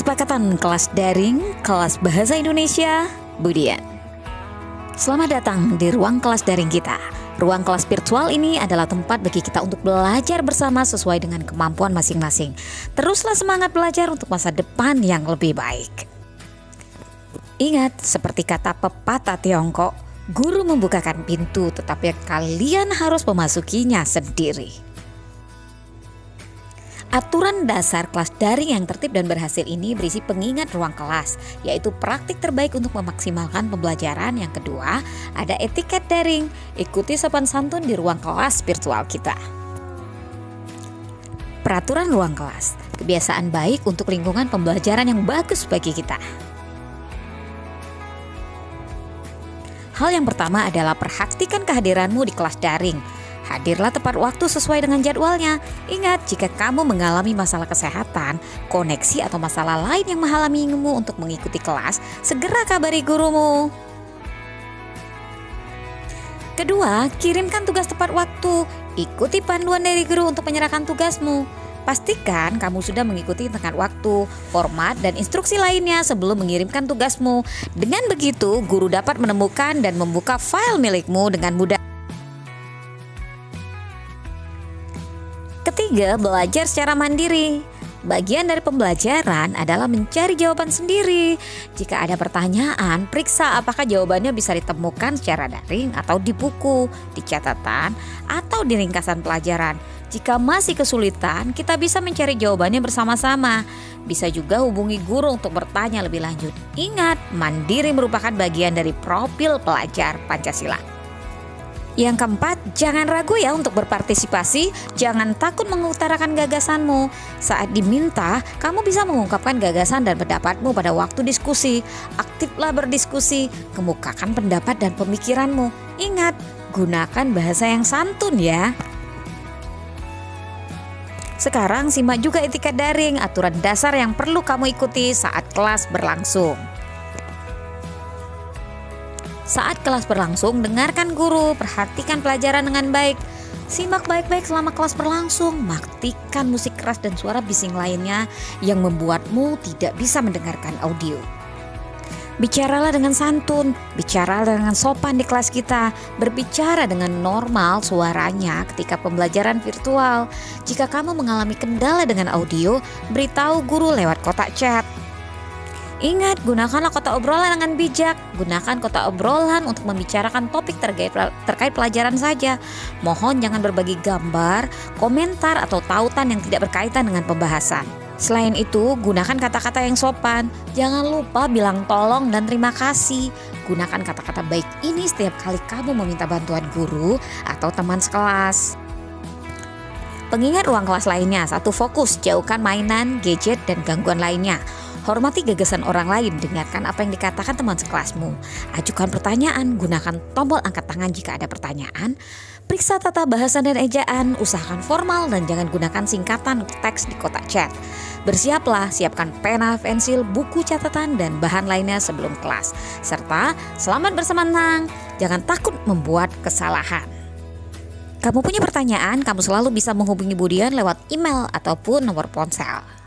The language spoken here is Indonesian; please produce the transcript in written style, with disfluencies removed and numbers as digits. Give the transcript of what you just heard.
Kesepakatan kelas daring, kelas bahasa Indonesia, Budian. Selamat datang di ruang kelas daring kita. Ruang kelas virtual ini adalah tempat bagi kita untuk belajar bersama sesuai dengan kemampuan masing-masing. Teruslah semangat belajar untuk masa depan yang lebih baik. Ingat, seperti kata pepatah Tiongkok, guru membukakan pintu tetapi kalian harus memasukinya sendiri. Aturan dasar kelas daring yang tertib dan berhasil ini berisi pengingat ruang kelas, yaitu praktik terbaik untuk memaksimalkan pembelajaran. Yang kedua, ada etiket daring, ikuti sopan santun di ruang kelas virtual kita. Peraturan ruang kelas, kebiasaan baik untuk lingkungan pembelajaran yang bagus bagi kita. Hal yang pertama adalah perhatikan kehadiranmu di kelas daring. Hadirlah tepat waktu sesuai dengan jadwalnya. Ingat, jika kamu mengalami masalah kesehatan, koneksi atau masalah lain yang menghalangimu untuk mengikuti kelas, segera kabari gurumu. Kedua, kirimkan tugas tepat waktu. Ikuti panduan dari guru untuk menyerahkan tugasmu. Pastikan kamu sudah mengikuti tenggat waktu, format, dan instruksi lainnya sebelum mengirimkan tugasmu. Dengan begitu, guru dapat menemukan dan membuka file milikmu dengan mudah. Ketiga, belajar secara mandiri. Bagian dari pembelajaran adalah mencari jawaban sendiri. Jika ada pertanyaan, periksa apakah jawabannya bisa ditemukan secara daring atau di buku, di catatan, atau di ringkasan pelajaran. Jika masih kesulitan, kita bisa mencari jawabannya bersama-sama. Bisa juga hubungi guru untuk bertanya lebih lanjut. Ingat, mandiri merupakan bagian dari profil pelajar Pancasila. Yang keempat, jangan ragu ya untuk berpartisipasi, jangan takut mengutarakan gagasanmu. Saat diminta, kamu bisa mengungkapkan gagasan dan pendapatmu pada waktu diskusi. Aktiflah berdiskusi, kemukakan pendapat dan pemikiranmu. Ingat, gunakan bahasa yang santun ya. Sekarang simak juga etiket daring, aturan dasar yang perlu kamu ikuti saat kelas berlangsung. Saat kelas berlangsung, dengarkan guru, perhatikan pelajaran dengan baik. Simak baik-baik selama kelas berlangsung, matikan musik keras dan suara bising lainnya yang membuatmu tidak bisa mendengarkan audio. Bicaralah dengan santun, bicaralah dengan sopan di kelas kita, berbicara dengan normal suaranya ketika pembelajaran virtual. Jika kamu mengalami kendala dengan audio, beritahu guru lewat kotak chat. Ingat, gunakanlah kotak obrolan dengan bijak. Gunakan kotak obrolan untuk membicarakan topik terkait pelajaran saja. Mohon jangan berbagi gambar, komentar, atau tautan yang tidak berkaitan dengan pembahasan. Selain itu, gunakan kata-kata yang sopan. Jangan lupa bilang tolong dan terima kasih. Gunakan kata-kata baik ini setiap kali kamu meminta bantuan guru atau teman sekelas. Pengingat ruang kelas lainnya, satu, fokus, jauhkan mainan, gadget, dan gangguan lainnya. Hormati gagasan orang lain, dengarkan apa yang dikatakan teman sekelasmu. Ajukan pertanyaan, gunakan tombol angkat tangan jika ada pertanyaan. Periksa tata bahasa dan ejaan, usahakan formal dan jangan gunakan singkatan teks di kotak chat. Bersiaplah, siapkan pena, pensil, buku catatan, dan bahan lainnya sebelum kelas. Serta selamat bersenang, jangan takut membuat kesalahan. Kamu punya pertanyaan, kamu selalu bisa menghubungi Budian lewat email ataupun nomor ponsel.